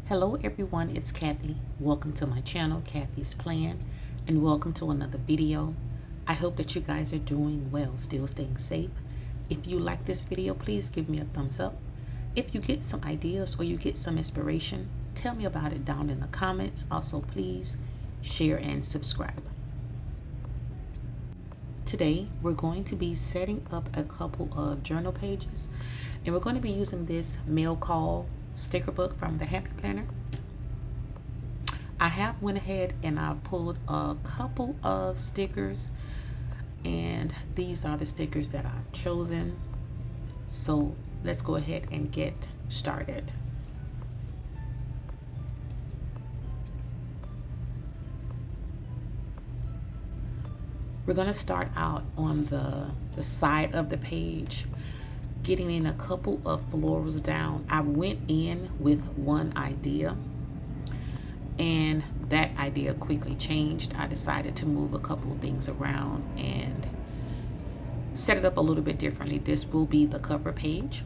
Hello everyone, it's Kathy. Welcome to my channel, Kathy's Plan, and welcome to another video. I hope that you guys are doing well, still staying safe. If you like this video, please give me a thumbs up. If you get some ideas or you get some inspiration, tell me about it down in the comments. Also, please share and subscribe. Today, we're going to be setting up a couple of journal pages, and we're going to be using this mail call sticker book from the Happy Planner. I have went ahead and I pulled a couple of stickers, and these are the stickers that I've chosen. So let's go ahead and get started. We're going to start out on the side of the page, getting in a couple of florals down. I went in with one idea, and that idea quickly changed. I decided to move a couple of things around and set it up a little bit differently. This will be the cover page.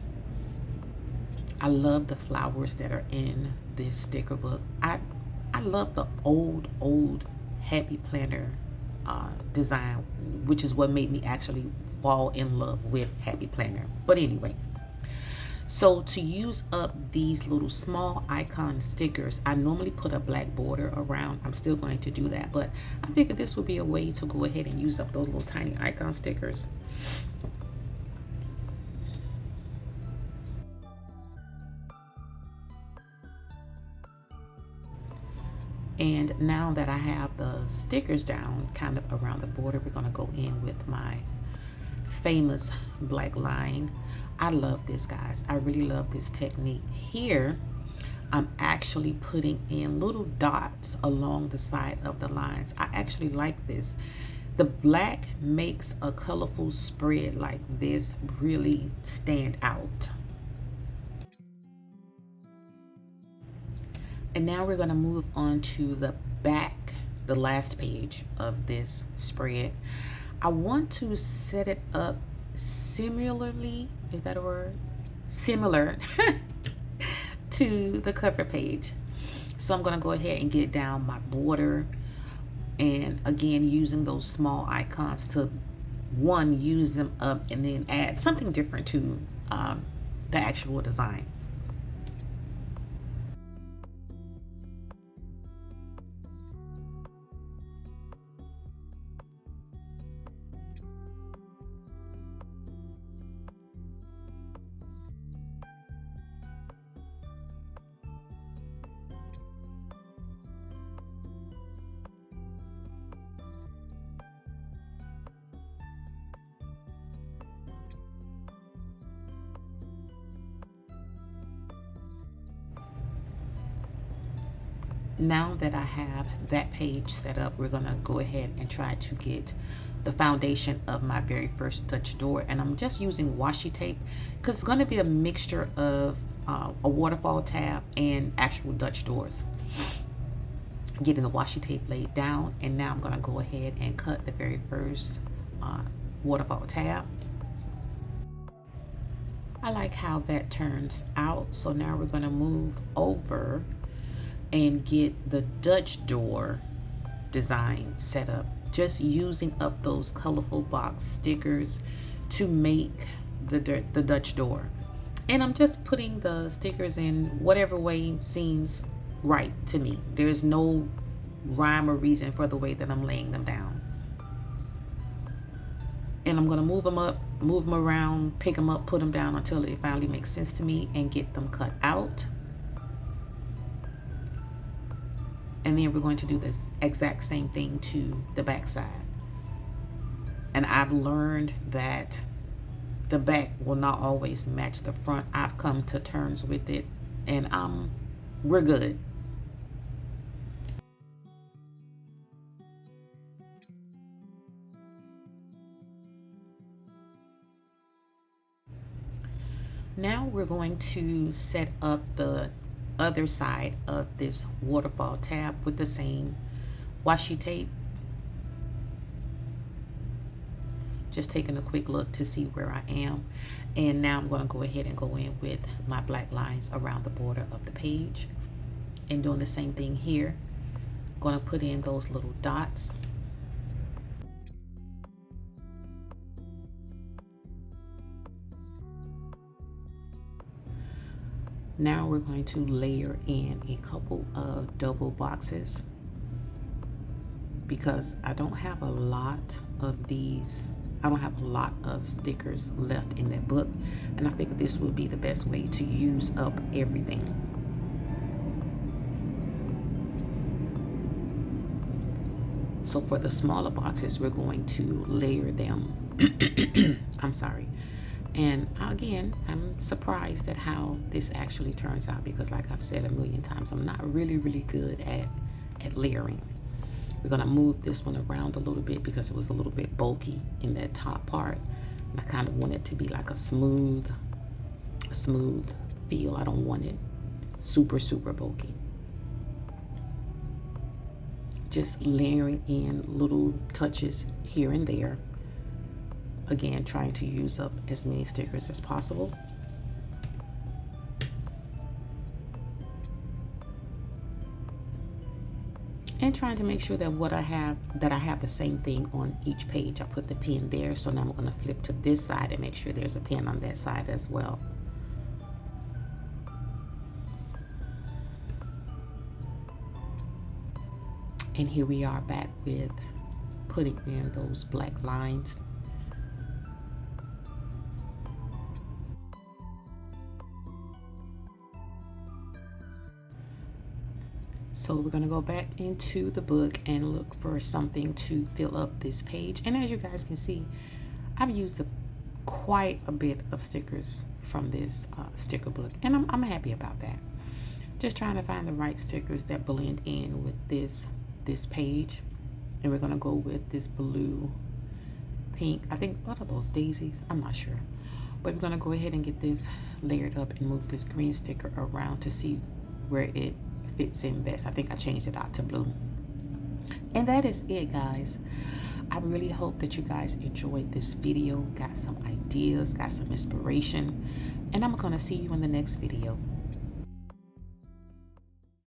I love the flowers that are in this sticker book. I love the old Happy Planner design, which is what made me actually fall in love with Happy Planner. But anyway, so to use up these little small icon stickers, I normally put a black border around. I'm still going to do that, but I figured this would be a way to go ahead and use up those little tiny icon stickers. And now that I have the stickers down kind of around the border, we're going to go in with my famous black line. I love this, guys. I really love this technique. Here, I'm actually putting in little dots along the side of the lines. I actually like this. The black makes a colorful spread like this really stand out. And now we're going to move on to the back, the last page of this spread. I want to set it up similarly, is that a word? Similar to the cover page. So I'm going to go ahead and get down my border, and again using those small icons to use them up and then add something different to the actual design. Now that I have that page set up, we're gonna go ahead and try to get the foundation of my very first Dutch door, and I'm just using washi tape because it's going to be a mixture of a waterfall tab and actual Dutch doors. Getting the washi tape laid down, and now I'm going to go ahead and cut the very first waterfall tab. I like how that turns out, so now we're going to move over and get the Dutch door design set up, just using up those colorful box stickers to make the Dutch door. And I'm just putting the stickers in whatever way seems right to me. There's no rhyme or reason for the way that I'm laying them down. And I'm going to move them up, move them around, pick them up, put them down until it finally makes sense to me, and get them cut out. And then we're going to do this exact same thing to the back side. And I've learned that the back will not always match the front. I've come to terms with it, and we're good. Now we're going to set up the other side of this waterfall tab with the same washi tape. Just taking a quick look to see where I am. And now I'm going to go ahead and go in with my black lines around the border of the page. and doing the same thing here. Going to put in those little dots. Now we're going to layer in a couple of double boxes because I don't have a lot of these. I don't have a lot of stickers left in that book, and I figured this would be the best way to use up everything. So for the smaller boxes, we're going to layer them. I'm sorry. And again, I'm surprised at how this actually turns out because like I've said a million times, I'm not really good at layering. We're gonna move this one around a little bit because it was a little bit bulky in that top part. And I kind of want it to be like a smooth feel. I don't want it super bulky. Just layering in little touches here and there. Again, trying to use up as many stickers as possible. And trying to make sure that I have the same thing on each page. I put the pin there, so now I'm going to flip to this side and make sure there's a pin on that side as well. And here we are back with putting in those black lines. So we're going to go back into the book and look for something to fill up this page. And as you guys can see, I've used quite a bit of stickers from this sticker book, and I'm happy about that. Just trying to find the right stickers that blend in with this page. And we're going to go with this blue, pink. I think, what are those, daisies? I'm not sure. But we're going to go ahead and get this layered up and move this green sticker around to see where it fits in best. I think I changed it out to blue. And that is it, guys. I really hope that you guys enjoyed this video, got some ideas, got some inspiration, and I'm going to see you in the next video.